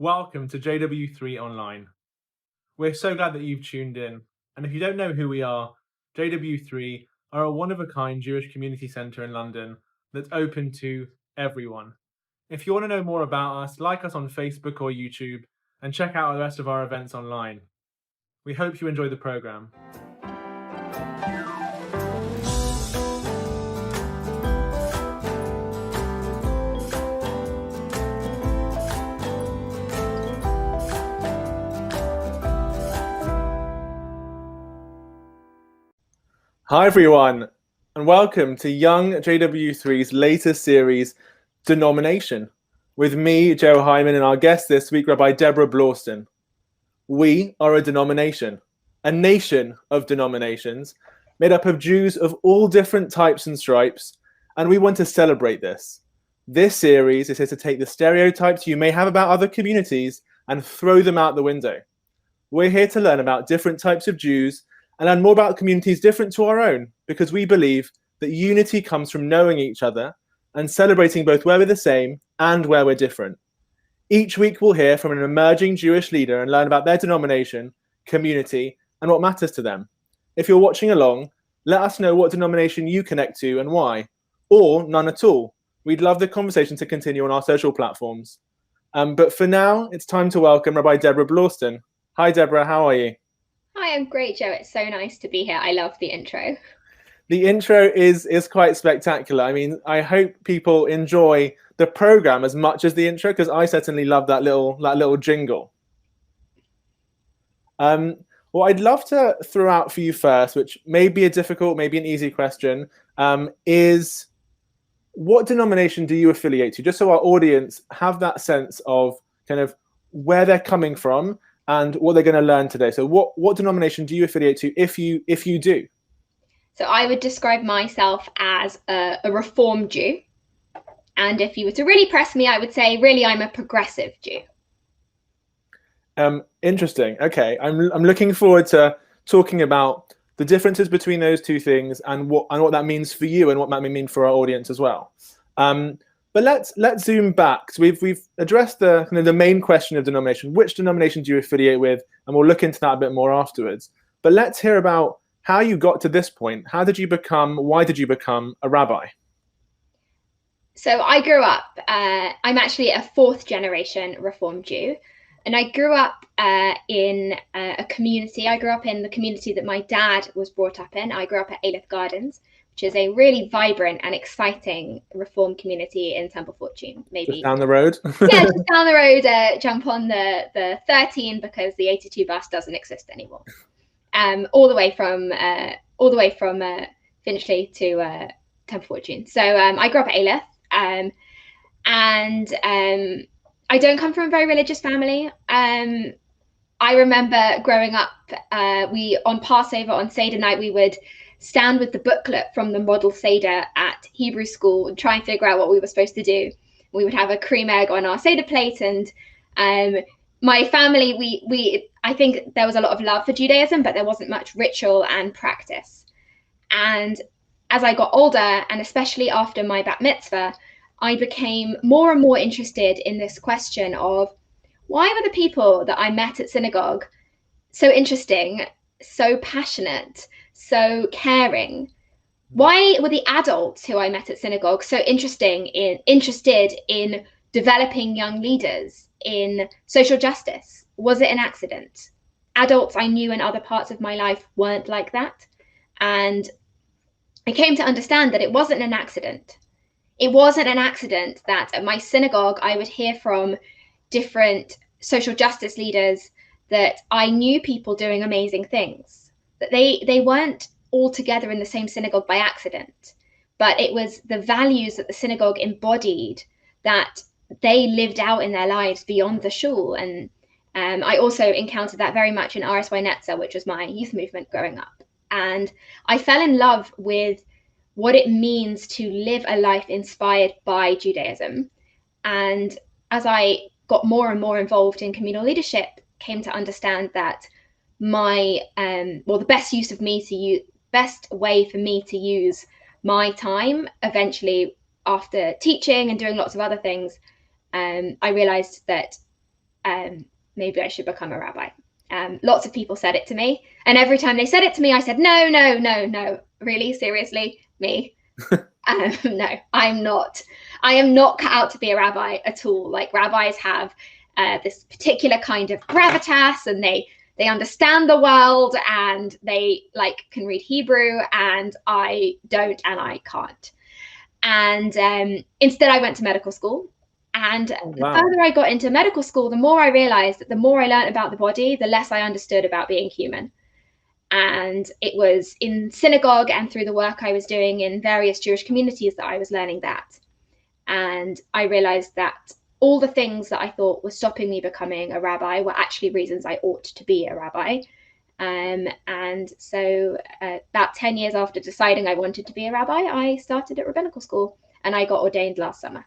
Welcome to JW3 Online. We're so glad that you've tuned in. And if you don't know who we are, JW3 are a one-of-a-kind Jewish community centre in London that's open to everyone. If you want to know more about us, like us on Facebook or YouTube, and check out the rest of our events online. We hope you enjoy the programme. Hi everyone, and welcome to Young JW3's latest series, Denomination, with me, Joe Hyman, and our guest this week, Rabbi Deborah Blausten. We are a denomination, a nation of denominations, made up of Jews of all different types and stripes, and we want to celebrate this. This series is here to take the stereotypes you may have about other communities and throw them out the window. We're here to learn about different types of Jews and learn more about communities different to our own, because we believe that unity comes from knowing each other and celebrating both where we're the same and where we're different. Each week we'll hear from an emerging Jewish leader and learn about their denomination, community, and what matters to them. If you're watching along, let us know what denomination you connect to and why, or none at all. We'd love the conversation to continue on our social platforms. But for now, it's time to welcome Rabbi Deborah Blausten. Hi Deborah, how are you? Hi, I'm great, Joe. It's so nice to be here. I love the intro. The intro is quite spectacular. I mean, I hope people enjoy the program as much as the intro, because I certainly love that little jingle. What I'd love to throw out for you first, which may be a difficult, maybe an easy question, is what denomination do you affiliate to? Just so our audience have that sense of kind of where they're coming from and what they're going to learn today. So what denomination do you affiliate to if you do? So I would describe myself as a Reform Jew. And if you were to really press me, I would say really I'm a Progressive Jew. Interesting. Okay. I'm looking forward to talking about the differences between those two things and what that means for you and what that may mean for our audience as well. But let's zoom back. So we've addressed the main question of denomination. Which denomination do you affiliate with? And we'll look into that a bit more afterwards. But let's hear about how you got to this point. Why did you become a rabbi? So I grew up, I'm actually a fourth generation Reform Jew. And I grew up in a community. I grew up in the community that my dad was brought up in. I grew up at Aleph Gardens, which is a really vibrant and exciting Reform community in Temple Fortune. Maybe just down the road. Yeah, just down the road. Jump on the 13 because the 82 bus doesn't exist anymore. All the way from Finchley to Temple Fortune. So I grew up at Aleph, and I don't come from a very religious family. I remember growing up, on Passover, on Seder night, we would stand with the booklet from the model Seder at Hebrew school and try and figure out what we were supposed to do. We would have a cream egg on our Seder plate, and my family, I think there was a lot of love for Judaism, but there wasn't much ritual and practice. And as I got older, and especially after my bat mitzvah, I became more and more interested in this question of why were the people that I met at synagogue so interesting, so passionate, so caring? Why were the adults who I met at synagogue so interested in developing young leaders in social justice? Was it an accident? Adults I knew in other parts of my life weren't like that. And I came to understand that it wasn't an accident. It wasn't an accident that at my synagogue I would hear from different social justice leaders that I knew people doing amazing things, that they weren't all together in the same synagogue by accident, but it was the values that the synagogue embodied that they lived out in their lives beyond the shul. And I also encountered that very much in RSY Netza, which was my youth movement growing up. And I fell in love with what it means to live a life inspired by Judaism. And as I got more and more involved in communal leadership, came to understand that the best way for me to use my time eventually after teaching and doing lots of other things, I realized that maybe I should become a rabbi. Lots of people said it to me, and every time they said it to me, I said, no, really, seriously, me? No, I'm not. I am not cut out to be a rabbi at all. Like, rabbis have this particular kind of gravitas, and they understand the world, and they like can read Hebrew, and I don't, and I can't. And instead I went to medical school. And the further I got into medical school, the more I realized that the more I learned about the body, the less I understood about being human. And it was in synagogue and through the work I was doing in various Jewish communities that I was learning that. And I realized that all the things that I thought were stopping me becoming a rabbi were actually reasons I ought to be a rabbi. And so about 10 years after deciding I wanted to be a rabbi, I started at rabbinical school, and I got ordained last summer.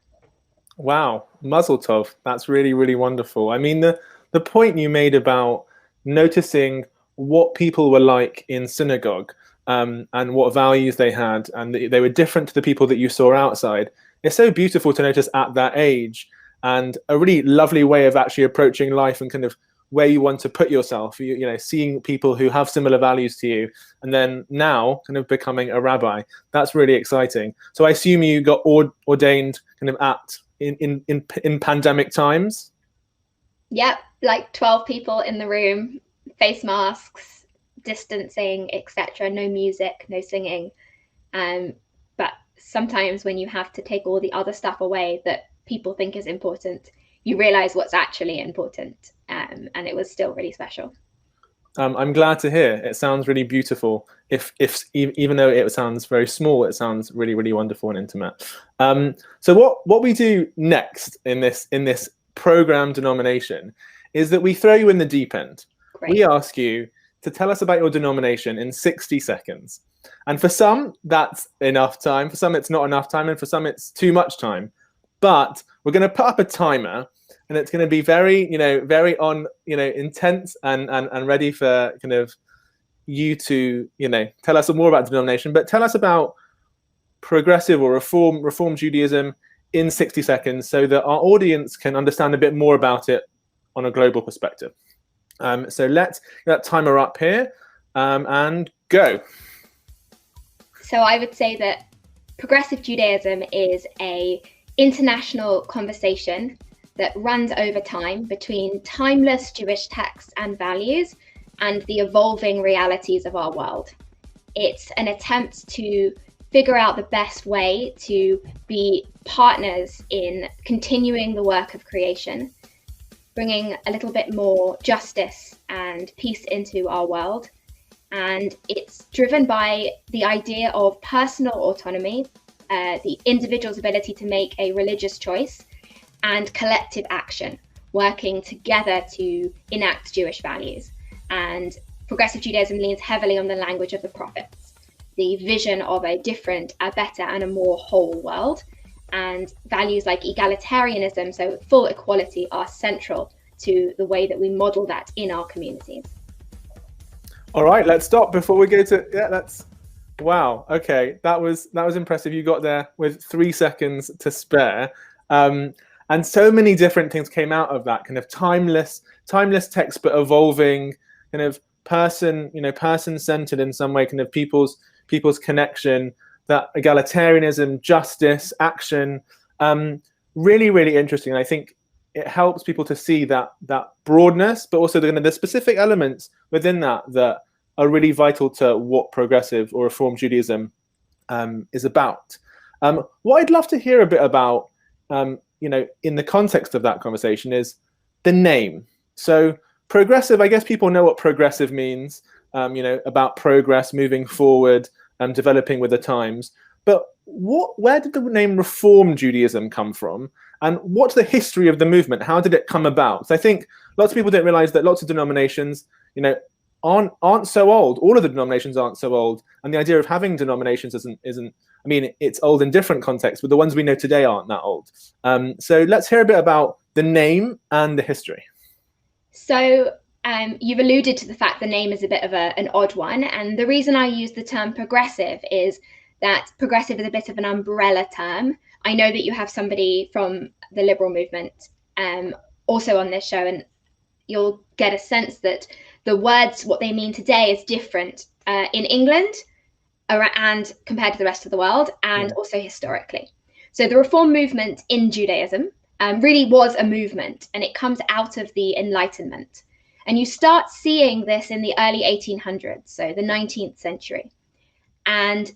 Wow, Mazel Tov. That's really, really wonderful. I mean, the point you made about noticing what people were like in synagogue, and what values they had, and they were different to the people that you saw outside. It's so beautiful to notice at that age, and a really lovely way of actually approaching life and kind of where you want to put yourself, you know, seeing people who have similar values to you, and then now kind of becoming a rabbi. That's really exciting. So I assume you got ordained kind of in pandemic times? Yep, like 12 people in the room, face masks, distancing, etc. No music, no singing. But sometimes when you have to take all the other stuff away that people think is important, you realize what's actually important. And it was still really special. I'm glad to hear. It sounds really beautiful. If even though it sounds very small, it sounds really, really wonderful and intimate. So what we do next in this program denomination is that we throw you in the deep end. Great. We ask you to tell us about your denomination in 60 seconds. And for some, that's enough time. For some, it's not enough time. And for some, it's too much time. But we're going to put up a timer, and it's going to be very, very on, intense and ready for kind of you to, tell us more about the denomination, but tell us about progressive or reform Judaism in 60 seconds so that our audience can understand a bit more about it on a global perspective. So let's get that timer up here and go. So I would say that Progressive Judaism is an international conversation that runs over time between timeless Jewish texts and values and the evolving realities of our world. It's an attempt to figure out the best way to be partners in continuing the work of creation, bringing a little bit more justice and peace into our world. And it's driven by the idea of personal autonomy, the individual's ability to make a religious choice, and collective action, working together to enact Jewish values. And Progressive Judaism leans heavily on the language of the prophets, the vision of a different, a better, and a more whole world. And values like egalitarianism, so full equality, are central to the way that we model that in our communities. All right, let's stop before we go to, wow, okay, that was impressive. You got there with 3 seconds to spare. And so many different things came out of that kind of timeless text, but evolving, kind of person-centered in some way, kind of people's connection, that egalitarianism, justice, action, really, really interesting. And I think it helps people to see that broadness, but also the specific elements within that are really vital to what progressive or reform Judaism is about. What I'd love to hear a bit about, in the context of that conversation, is the name. So progressive, I guess people know what progressive means, about progress, moving forward, developing with the times. But where did the name Reform Judaism come from? And what's the history of the movement? How did it come about? So I think lots of people don't realize that lots of denominations, aren't so old. All of the denominations aren't so old. And the idea of having denominations isn't, I mean, it's old in different contexts, but the ones we know today aren't that old. So let's hear a bit about the name and the history. So you've alluded to the fact the name is a bit of an odd one. And the reason I use the term progressive is that progressive is a bit of an umbrella term. I know that you have somebody from the liberal movement also on this show, and you'll get a sense that the words, what they mean today, is different in England and compared to the rest of the world, and also historically. So the Reform movement in Judaism really was a movement, and it comes out of the Enlightenment. And you start seeing this in the early 1800s, so the 19th century. And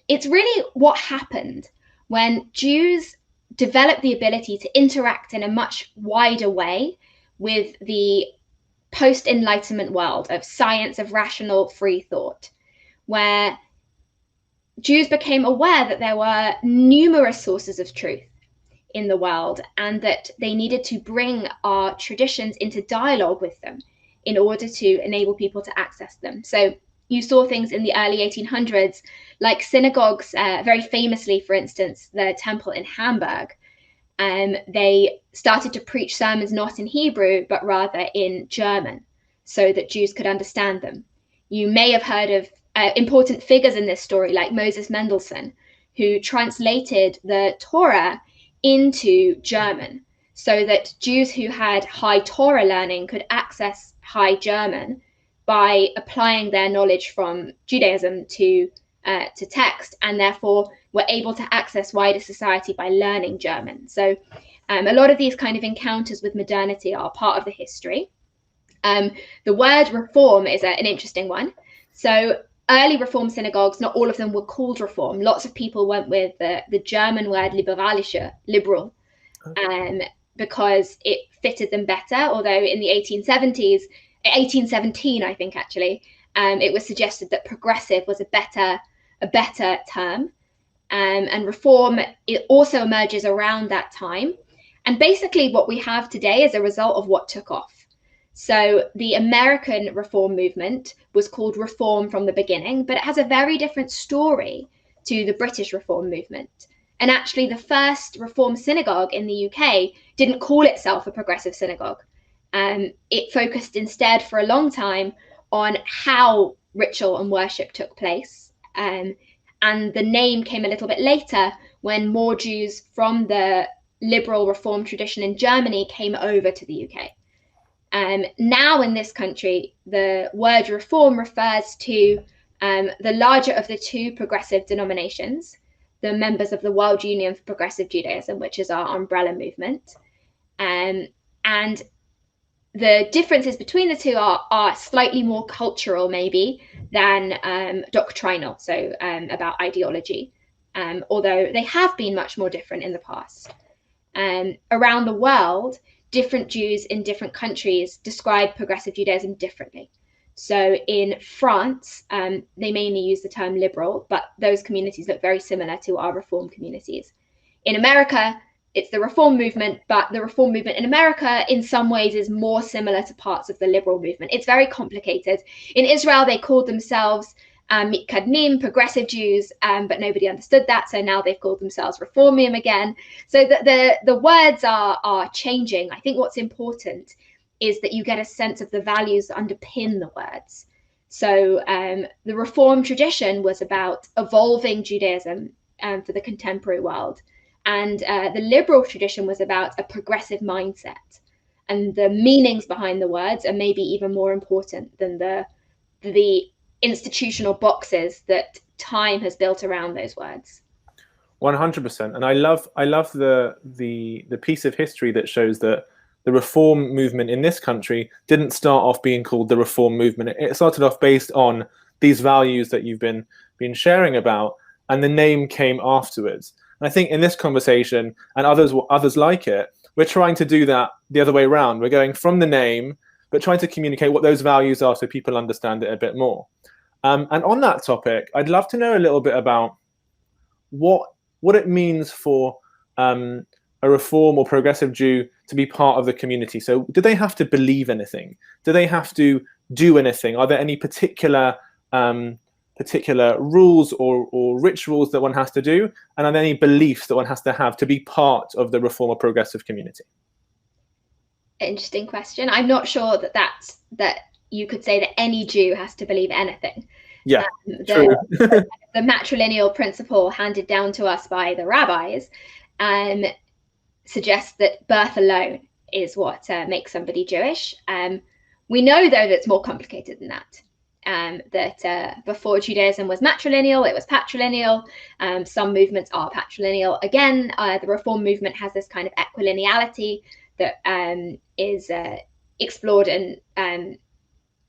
it's really what happened when Jews developed the ability to interact in a much wider way with the post-Enlightenment world of science, of rational free thought, where Jews became aware that there were numerous sources of truth in the world, and that they needed to bring our traditions into dialogue with them in order to enable people to access them. So you saw things in the early 1800s, like synagogues, very famously, for instance, the temple in Hamburg. They started to preach sermons not in Hebrew, but rather in German, so that Jews could understand them. You may have heard of important figures in this story, like Moses Mendelssohn, who translated the Torah into German, so that Jews who had high Torah learning could access high German by applying their knowledge from Judaism to text, and therefore were able to access wider society by learning German. So a lot of these kind of encounters with modernity are part of the history. The word reform is an interesting one. So early Reform synagogues, not all of them were called reform. Lots of people went with the German word liberalische, liberal, because it fitted them better. Although in the 1870s, 1817, I think actually, it was suggested that progressive was a better term. And reform, it also emerges around that time. And basically what we have today is a result of what took off. So the American Reform movement was called Reform from the beginning, but it has a very different story to the British Reform movement. And actually the first Reform synagogue in the UK didn't call itself a progressive synagogue. It focused instead for a long time on how ritual and worship took place. And the name came a little bit later when more Jews from the liberal Reform tradition in Germany came over to the UK. Now in this country, the word reform refers to the larger of the two progressive denominations, the members of the World Union for Progressive Judaism, which is our umbrella movement. And the differences between the two are slightly more cultural, maybe, than doctrinal, so about ideology, although they have been much more different in the past. Around the world, different Jews in different countries describe progressive Judaism differently. So in France, they mainly use the term liberal, but those communities look very similar to our Reform communities. In America, it's the Reform movement, but the Reform movement in America in some ways is more similar to parts of the liberal movement. It's very complicated. In Israel, they called themselves Mitkadmim, progressive Jews, but nobody understood that. So now they've called themselves Reformium again. So the words are changing. I think what's important is that you get a sense of the values that underpin the words. So the Reform tradition was about evolving Judaism for the contemporary world. And the liberal tradition was about a progressive mindset. And the meanings behind the words are maybe even more important than the institutional boxes that time has built around those words. 100%. And I love the piece of history that shows that the Reform movement in this country didn't start off being called the Reform movement. It started off based on these values that you've been sharing about, and the name came afterwards. And I think in this conversation, and others like it, we're trying to do that the other way around. We're going from the name, but trying to communicate what those values are so people understand it a bit more. And on that topic, I'd love to know a little bit about what it means for a Reform or progressive Jew to be part of the community. So do they have to believe anything? Do they have to do anything? Are there any particular rules or rituals that one has to do? And are there any beliefs that one has to have to be part of the Reform or progressive community? Interesting question. I'm not sure that you could say that any Jew has to believe anything. Yeah, true. The matrilineal principle handed down to us by the rabbis suggests that birth alone is what makes somebody Jewish. We know, though, that it's more complicated than that. That before Judaism was matrilineal, it was patrilineal. Some movements are patrilineal. Again, the Reform movement has this kind of equilineality that is explored, and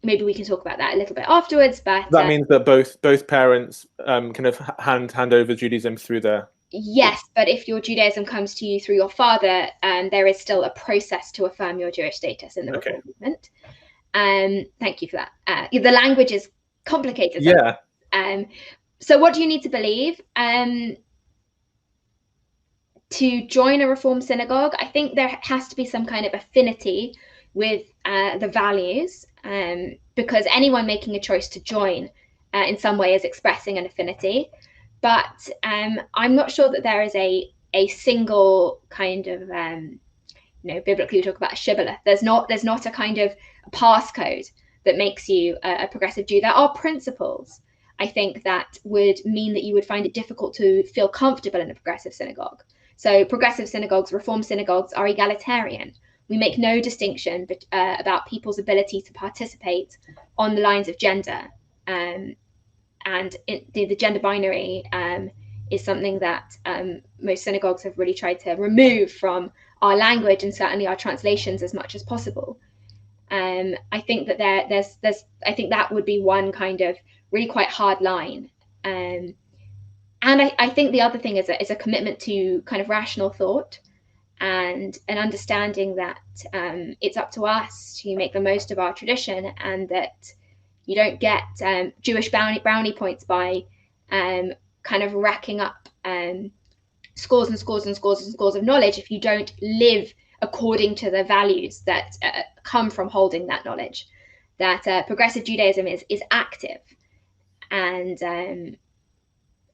maybe we can talk about that a little bit afterwards. But that means that both parents kind of hand over Judaism through their... Yes, but if your Judaism comes to you through your father, there is still a process to affirm your Jewish status in the Reform movement. Thank you for that. The language is complicated. Yeah. So what do you need to believe? To join a Reform synagogue, I think there has to be some kind of affinity with the values, because anyone making a choice to join in some way is expressing an affinity. But I'm not sure that there is a single kind of, biblically we talk about a shibboleth. There's not a kind of passcode that makes you a progressive Jew. There are principles, I think, that would mean that you would find it difficult to feel comfortable in a progressive synagogue. So progressive synagogues, Reform synagogues are egalitarian. We make no distinction about people's ability to participate on the lines of gender. And the gender binary is something that most synagogues have really tried to remove from our language and certainly our translations as much as possible. I think that I think that would be one kind of really quite hard line. And I think the other thing is a commitment to kind of rational thought and an understanding that it's up to us to make the most of our tradition, and that you don't get Jewish brownie points by kind of racking up scores and scores and scores and scores of knowledge if you don't live according to the values that come from holding that knowledge. That progressive Judaism is active, and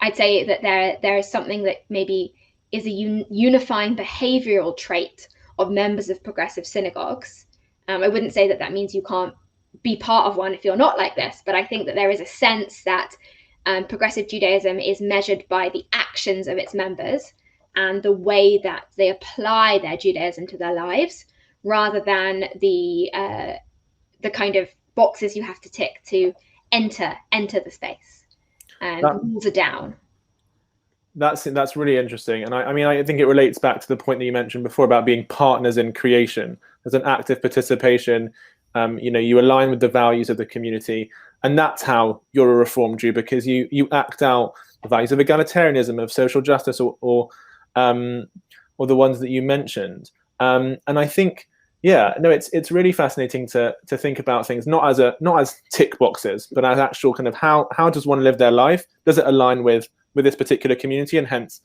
I'd say that there is something that maybe is a unifying behavioral trait of members of progressive synagogues. I wouldn't say that means you can't be part of one if you're not like this, but I think that there is a sense that progressive Judaism is measured by the actions of its members and the way that they apply their Judaism to their lives, rather than the kind of boxes you have to tick to enter the space. Rules are down. That's really interesting, and I think it relates back to the point that you mentioned before about being partners in creation. There's an active participation. You align with the values of the community, and that's how you're a Reform Jew, because you act out the values of egalitarianism, of social justice, or the ones that you mentioned. And I think, it's really fascinating to think about things not as tick boxes, but as actual kind of how does one live their life? Does it align with this particular community, and hence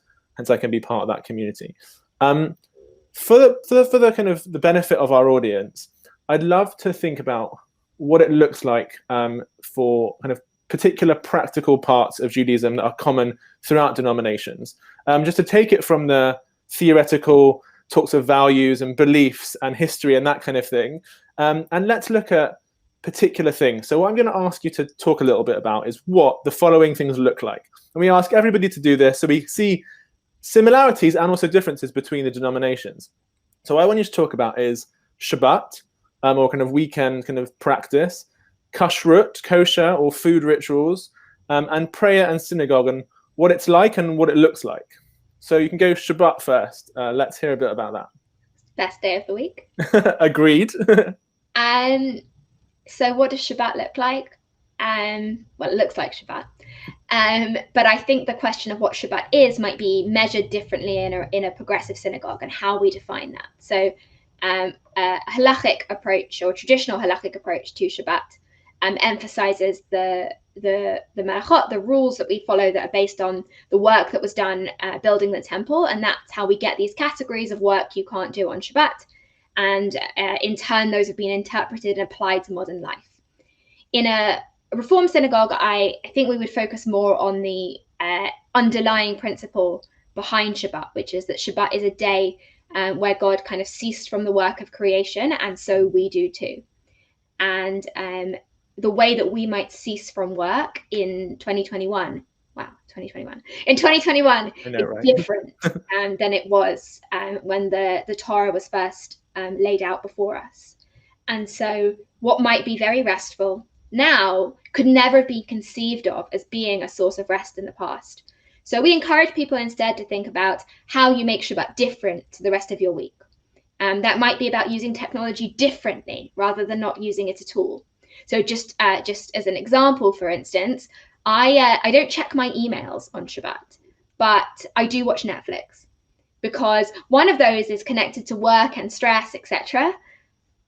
I can be part of that community. For the kind of the benefit of our audience, I'd love to think about what it looks like for kind of particular practical parts of Judaism that are common throughout denominations. Just to take it from the theoretical talks of values and beliefs and history and that kind of thing, and let's look at particular things. So what I'm going to ask you to talk a little bit about is what the following things look like. And we ask everybody to do this so we see similarities and also differences between the denominations. So what I want you to talk about is Shabbat, or kind of weekend kind of practice, kashrut, kosher or food rituals, and prayer and synagogue, and what it's like and what it looks like. So you can go Shabbat first. Let's hear a bit about that. Best day of the week. Agreed. So what does Shabbat look like? Well, it looks like Shabbat. But I think the question of what Shabbat is might be measured differently in a progressive synagogue, and how we define that. So a halachic approach, or traditional halachic approach to Shabbat, emphasizes the melachot, the rules that we follow that are based on the work that was done building the temple, and that's how we get these categories of work you can't do on Shabbat. And in turn, those have been interpreted and applied to modern life. In a Reform synagogue, I think we would focus more on the underlying principle behind Shabbat, which is that Shabbat is a day where God kind of ceased from the work of creation, and so we do too. And the way that we might cease from work in 2021, in 2021, I know, it's right? different than it was when the Torah was first laid out before us. And so what might be very restful now could never be conceived of as being a source of rest in the past. So we encourage people instead to think about how you make Shabbat different to the rest of your week. That might be about using technology differently rather than not using it at all. So just as an example, for instance, I don't check my emails on Shabbat, but I do watch Netflix, because one of those is connected to work and stress, etc.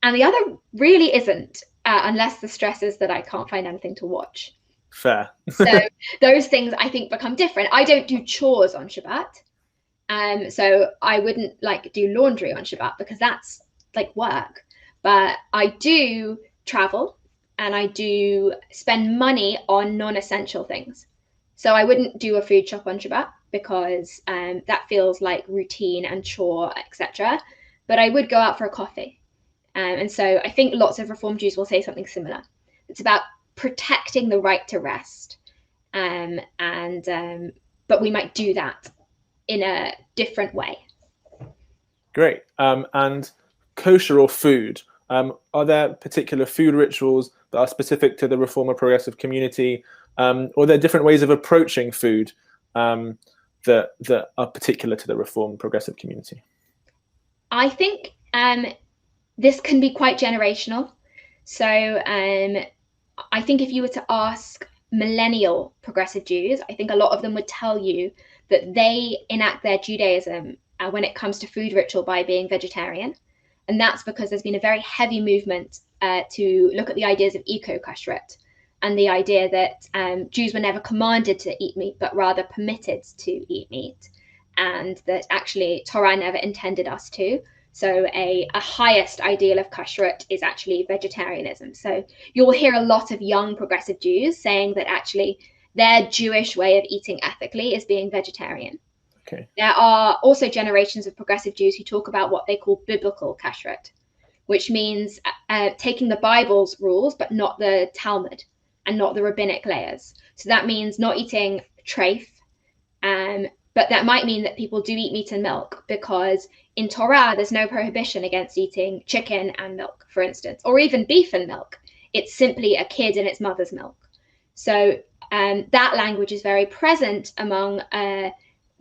And the other really isn't, unless the stress is that I can't find anything to watch. Fair. So those things I think become different. I don't do chores on Shabbat. So I wouldn't do laundry on Shabbat because that's like work. But I do travel and I do spend money on non-essential things. So I wouldn't do a food shop on Shabbat because that feels like routine and chore, etc. But I would go out for a coffee. And so I think lots of Reform Jews will say something similar. It's about protecting the right to rest. But we might do that in a different way. Great. And kosher or food, are there particular food rituals that are specific to the Reform or Progressive community? Or are there different ways of approaching food that are particular to the Reform Progressive community? I think this can be quite generational. So I think if you were to ask millennial Progressive Jews, I think a lot of them would tell you that they enact their Judaism when it comes to food ritual by being vegetarian. And that's because there's been a very heavy movement to look at the ideas of eco-kashrut and the idea that Jews were never commanded to eat meat, but rather permitted to eat meat, and that actually Torah never intended us to. So a highest ideal of kashrut is actually vegetarianism. So you'll hear a lot of young Progressive Jews saying that actually their Jewish way of eating ethically is being vegetarian. Okay. There are also generations of Progressive Jews who talk about what they call biblical kashrut, which means taking the Bible's rules, but not the Talmud and not the rabbinic layers. So that means not eating treif, but that might mean that people do eat meat and milk, because in Torah, there's no prohibition against eating chicken and milk, for instance, or even beef and milk. It's simply a kid in its mother's milk. So that language is very present among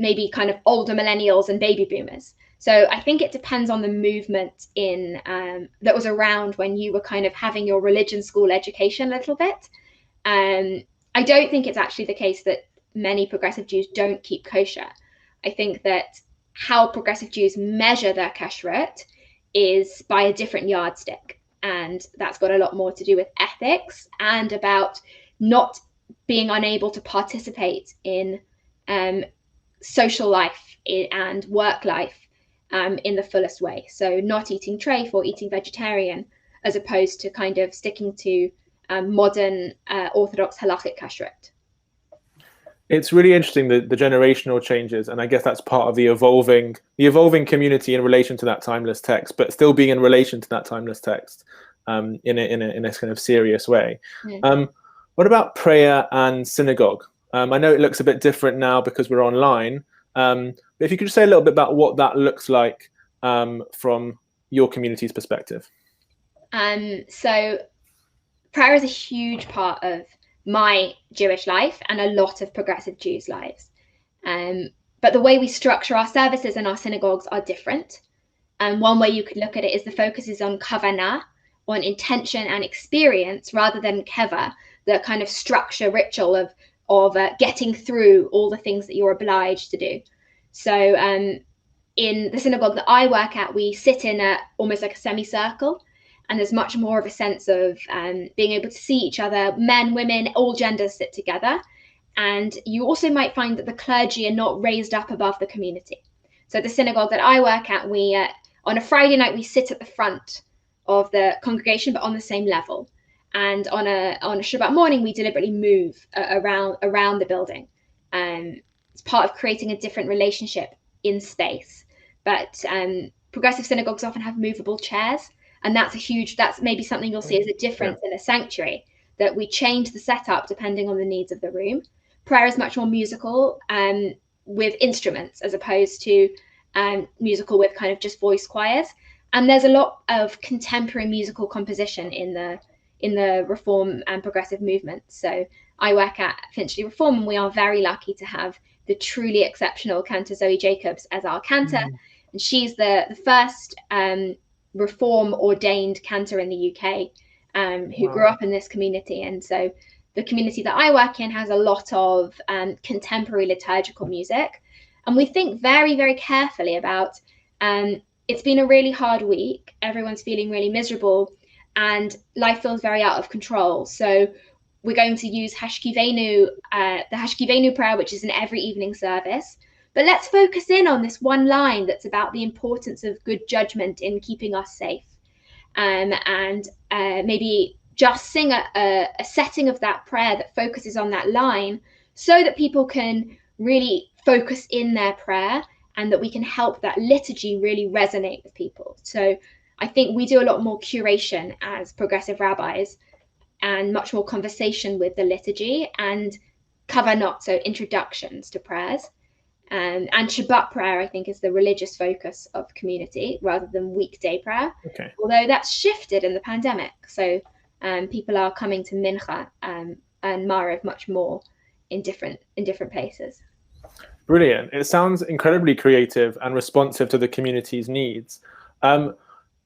maybe kind of older millennials and baby boomers. So I think it depends on the movement in that was around when you were kind of having your religion school education a little bit. I don't think it's actually the case that many Progressive Jews don't keep kosher. I think that how Progressive Jews measure their kashrut is by a different yardstick. And that's got a lot more to do with ethics and about not being unable to participate in social life and work life in the fullest way. So not eating treif or eating vegetarian, as opposed to kind of sticking to modern Orthodox halachic kashrut. It's really interesting, the generational changes, and I guess that's part of the evolving community in relation to that timeless text, but still being in relation to that timeless text in a kind of serious way. Yeah. What about prayer and synagogue? I know it looks a bit different now because we're online, but if you could just say a little bit about what that looks like from your community's perspective. So prayer is a huge part of my Jewish life and a lot of Progressive Jews' lives. But the way we structure our services and our synagogues are different. And one way you could look at it is the focus is on kavanah, on intention and experience, rather than keva, the kind of structure ritual of getting through all the things that you're obliged to do. So in the synagogue that I work at, we sit in almost like a semicircle. And there's much more of a sense of being able to see each other, men, women, all genders sit together. And you also might find that the clergy are not raised up above the community. So the synagogue that I work at, we on a Friday night, we sit at the front of the congregation, but on the same level. And on a Shabbat morning, we deliberately move around the building. It's part of creating a different relationship in space. But progressive synagogues often have movable chairs. And that's maybe something you'll see as a difference in a sanctuary, that we change the setup depending on the needs of the room. Prayer is much more musical with instruments, as opposed to musical with kind of just voice choirs. And there's a lot of contemporary musical composition in the Reform and Progressive movement. So I work at Finchley Reform, and we are very lucky to have the truly exceptional cantor Zoe Jacobs as our cantor. And she's the first Reform ordained cantor in the UK who grew up in this community. And so the community that I work in has a lot of contemporary liturgical music. And we think very, very carefully about it's been a really hard week. Everyone's feeling really miserable and life feels very out of control. So we're going to use Hashkivenu, the Hashkivenu prayer, which is in every evening service. But let's focus in on this one line that's about the importance of good judgment in keeping us safe. And maybe just sing a setting of that prayer that focuses on that line so that people can really focus in their prayer and that we can help that liturgy really resonate with people. So I think we do a lot more curation as progressive rabbis and much more conversation with the liturgy and cover not so introductions to prayers. And Shabbat prayer, I think, is the religious focus of community rather than weekday prayer. Okay. Although that's shifted in the pandemic. So people are coming to Mincha and Maariv much more in different places. Brilliant. It sounds incredibly creative and responsive to the community's needs. I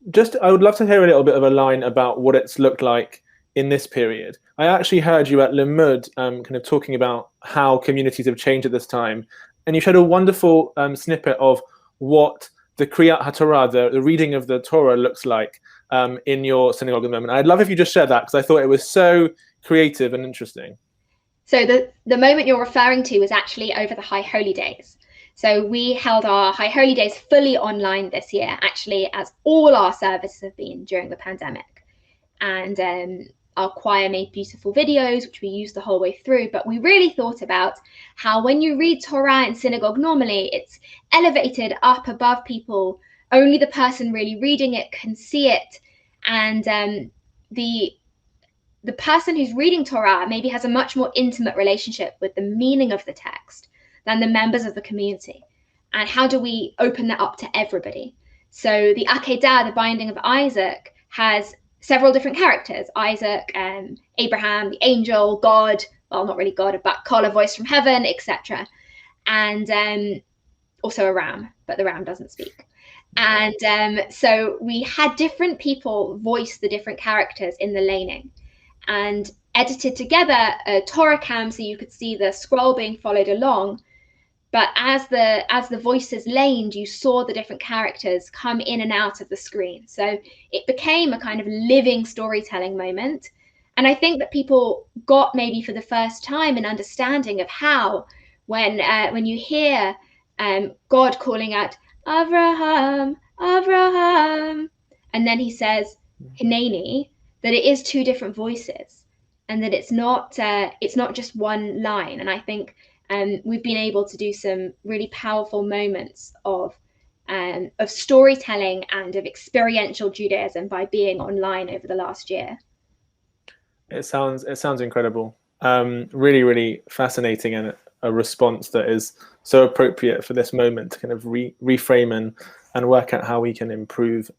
would love to hear a little bit of a line about what it's looked like in this period. I actually heard you at Limud kind of talking about how communities have changed at this time. And you shared a wonderful snippet of what the Kriyat HaTorah, the reading of the Torah, looks like in your synagogue at the moment. I'd love if you just shared that because I thought it was so creative and interesting. So the moment you're referring to was actually over the High Holy Days. So we held our High Holy Days fully online this year, actually, as all our services have been during the pandemic. And our choir made beautiful videos, which we used the whole way through. But we really thought about how when you read Torah in synagogue, normally it's elevated up above people. Only the person really reading it can see it. And the person who's reading Torah maybe has a much more intimate relationship with the meaning of the text than the members of the community. And how do we open that up to everybody? So the Akedah, the binding of Isaac, has several different characters: Isaac, Abraham, the angel, God, well, not really God, but call, a voice from heaven, etc. And also a ram, but the ram doesn't speak. And so we had different people voice the different characters in the laning and edited together a Torah cam so you could see the scroll being followed along. But as the voices laned, you saw the different characters come in and out of the screen. So it became a kind of living storytelling moment. And I think that people got maybe for the first time an understanding of how when you hear God calling out, Avraham, Avraham, and then he says, Hineni, that it is two different voices and that it's not just one line. And I think we've been able to do some really powerful moments of storytelling and of experiential Judaism by being online over the last year. It sounds incredible. Really, really fascinating, and a response that is so appropriate for this moment to kind of reframe and work out how we can improve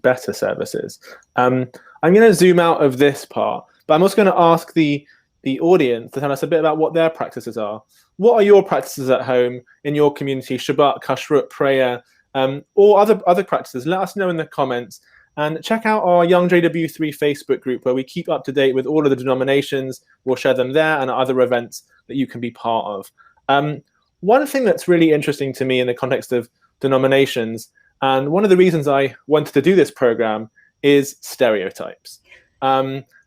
better services. I'm going to zoom out of this part, but I'm also going to ask the audience to tell us a bit about what their practices are. What are your practices at home in your community? Shabbat, kashrut, prayer, or other practices? Let us know in the comments. And check out our Young JW3 Facebook group, where we keep up to date with all of the denominations. We'll share them there and other events that you can be part of. One thing that's really interesting to me in the context of denominations, and one of the reasons I wanted to do this program, is stereotypes.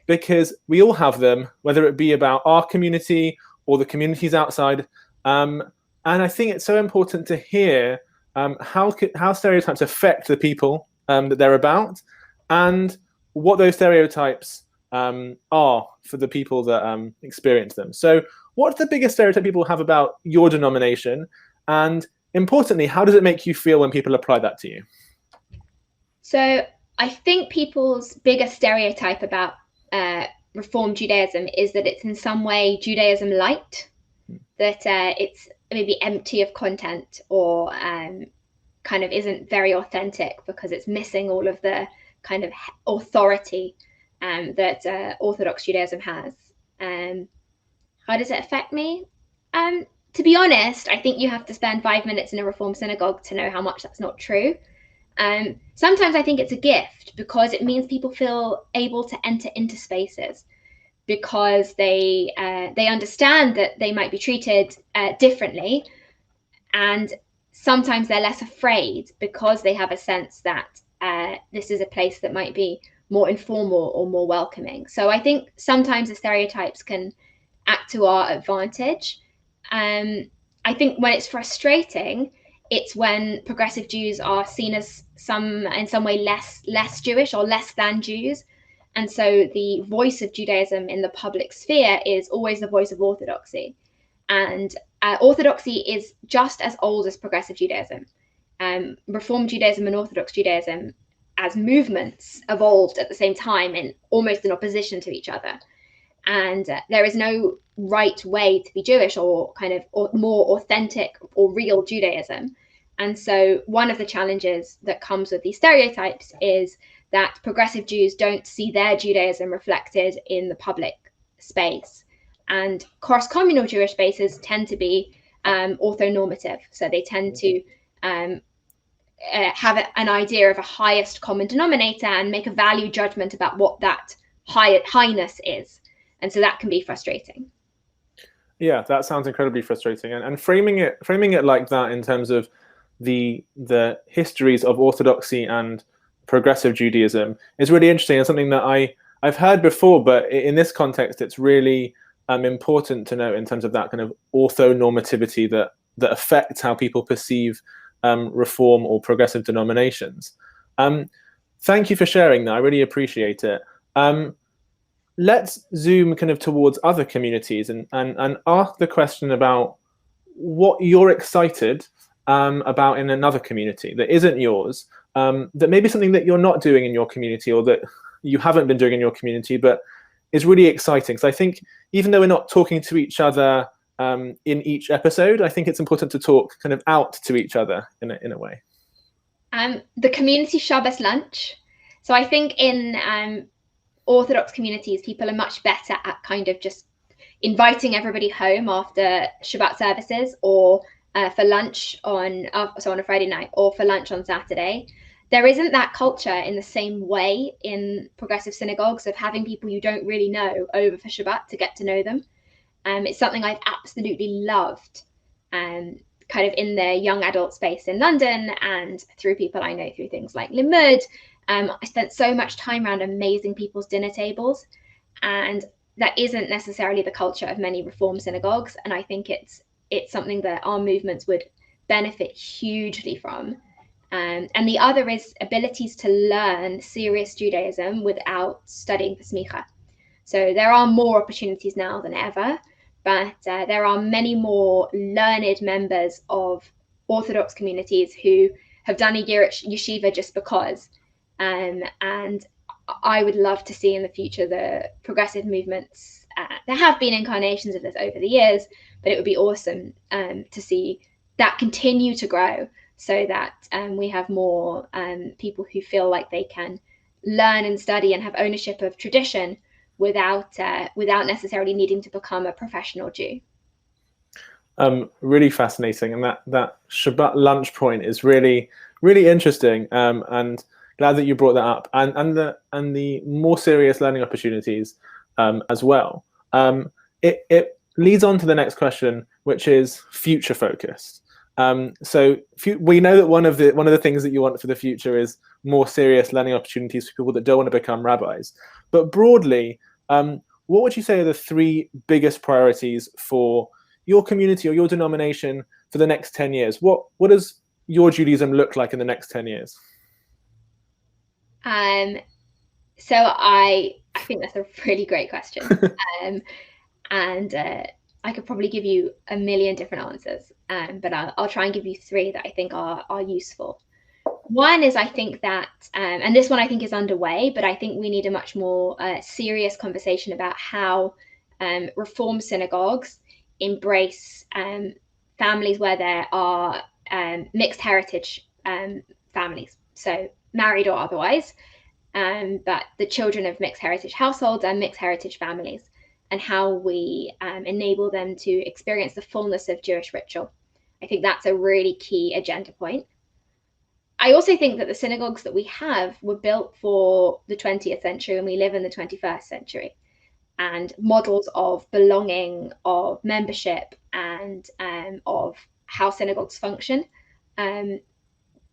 Because we all have them, whether it be about our community or the communities outside. And I think it's so important to hear how stereotypes affect the people that they're about, and what those stereotypes are for the people that experience them. So what's the biggest stereotype people have about your denomination? And importantly, how does it make you feel when people apply that to you? So I think people's biggest stereotype about Reform Judaism is that it's in some way Judaism light, that it's maybe empty of content or kind of isn't very authentic because it's missing all of the kind of authority that Orthodox Judaism has. How does it affect me? To be honest, I think you have to spend 5 minutes in a Reform synagogue to know how much that's not true. Sometimes I think it's a gift because it means people feel able to enter into spaces because they understand that they might be treated differently, and sometimes they're less afraid because they have a sense that this is a place that might be more informal or more welcoming. So I think sometimes the stereotypes can act to our advantage. I think when it's frustrating, it's when progressive Jews are seen as in some way less Jewish or less than Jews. And so the voice of Judaism in the public sphere is always the voice of orthodoxy. And orthodoxy is just as old as progressive Judaism. Reform Judaism and Orthodox Judaism as movements evolved at the same time in almost in opposition to each other. And there is no right way to be Jewish or more authentic or real Judaism. And so one of the challenges that comes with these stereotypes is that progressive Jews don't see their Judaism reflected in the public space. And cross-communal Jewish spaces tend to be orthonormative. So they tend to have an idea of a highest common denominator and make a value judgment about what that highness is. And so that can be frustrating. Yeah, that sounds incredibly frustrating. And framing it like that in terms of the histories of Orthodoxy and Progressive Judaism is really interesting and something that I've heard before, but in this context, it's really important to note in terms of that kind of orthonormativity that affects how people perceive Reform or progressive denominations. Thank you for sharing that. I really appreciate it. Let's zoom kind of towards other communities and ask the question about what you're excited about in another community that isn't yours, that maybe something that you're not doing in your community or that you haven't been doing in your community, but is really exciting. So I think even though we're not talking to each other in each episode, I think it's important to talk kind of out to each other in a way. The community Shabbos lunch. So I think in Orthodox communities, people are much better at kind of just inviting everybody home after Shabbat services or for lunch on a Friday night or for lunch on Saturday. There isn't that culture in the same way in progressive synagogues of having people you don't really know over for Shabbat to get to know them. It's something I've absolutely loved kind of in the young adult space in London and through people I know through things like Limud. I spent so much time around amazing people's dinner tables, and that isn't necessarily the culture of many Reform synagogues. And I think it's something that our movements would benefit hugely from. And the other is abilities to learn serious Judaism without studying for smicha. So there are more opportunities now than ever, but there are many more learned members of Orthodox communities who have done a year at yeshiva just because. And I would love to see in the future the progressive movements. There have been incarnations of this over the years, but it would be awesome to see that continue to grow so that we have more people who feel like they can learn and study and have ownership of tradition without necessarily needing to become a professional Jew. Really fascinating, and that Shabbat lunch point is really, really interesting, and glad that you brought that up, and the more serious learning opportunities as well. It leads on to the next question, which is future focused. So we know that one of the things that you want for the future is more serious learning opportunities for people that don't want to become rabbis. But broadly, what would you say are the three biggest priorities for your community or your denomination for the next 10 years? What does your Judaism look like in the next 10 years? So I think that's a really great question. And I could probably give you a million different answers, but I'll try and give you three that I think are useful. One is I think that, and this one I think is underway, but I think we need a much more serious conversation about how Reform synagogues embrace families where there are mixed heritage families, so married or otherwise, but the children of mixed heritage households and mixed heritage families, and how we enable them to experience the fullness of Jewish ritual. I think that's a really key agenda point. I also think that the synagogues that we have were built for the 20th century, and we live in the 21st century. And models of belonging, of membership, and of how synagogues function,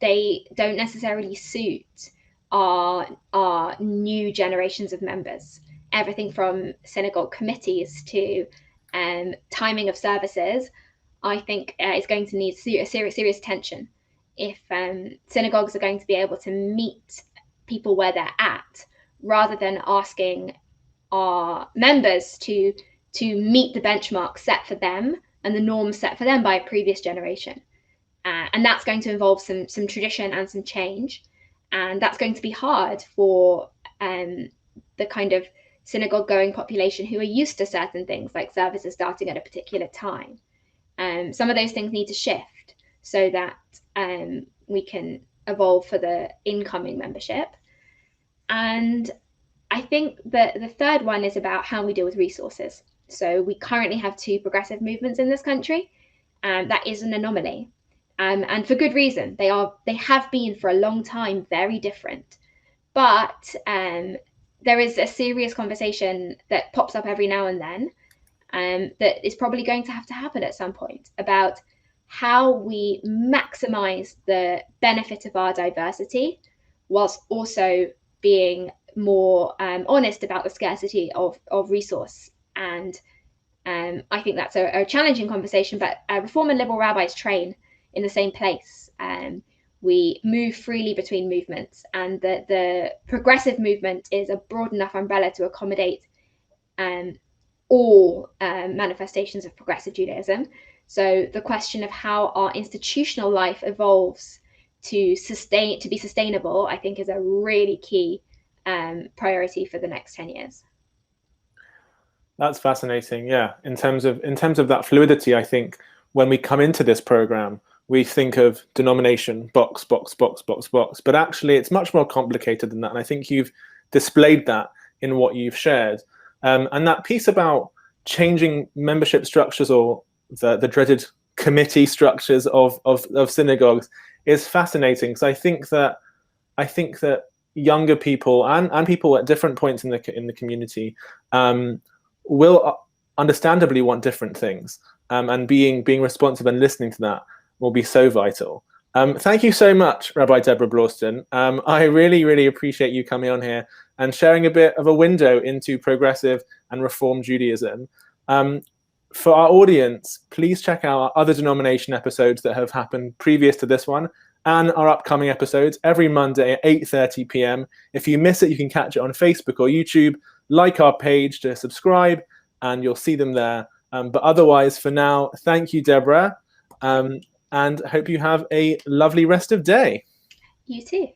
they don't necessarily suit our new generations of members. Everything from synagogue committees to timing of services, I think is going to need serious attention if synagogues are going to be able to meet people where they're at, rather than asking our members to meet the benchmark set for them and the norms set for them by a previous generation. And that's going to involve some tradition and some change. And that's going to be hard for the kind of synagogue going population who are used to certain things, like services starting at a particular time. Some of those things need to shift so that we can evolve for the incoming membership. And I think that the third one is about how we deal with resources. So we currently have two progressive movements in this country, and that is an anomaly. And for good reason. They have been for a long time very different. But there is a serious conversation that pops up every now and then that is probably going to happen at some point about how we maximize the benefit of our diversity whilst also being more honest about the scarcity of resource. And I think that's a challenging conversation, but Reform and liberal rabbis train in the same place. We move freely between movements, and the progressive movement is a broad enough umbrella to accommodate all manifestations of progressive Judaism. So the question of how our institutional life evolves to be sustainable, I think, is a really key priority for the next 10 years. That's fascinating. Yeah, in terms of that fluidity, I think when we come into this program, we think of denomination, box, but actually it's much more complicated than that. And I think you've displayed that in what you've shared. And that piece about changing membership structures, or the dreaded committee structures of synagogues, is fascinating, because I think that younger people and people at different points in the community will understandably want different things, and being responsive and listening to that will be so vital. Thank you so much, Rabbi Deborah Blausten. I really appreciate you coming on here and sharing a bit of a window into progressive and Reform Judaism. For our audience, please check out our other denomination episodes that have happened previous to this one, and our upcoming episodes every Monday at 8:30 p.m. If you miss it, you can catch it on Facebook or YouTube. Like our page to subscribe, and you'll see them there. But otherwise, for now, thank you, Deborah, and hope you have a lovely rest of day. You too.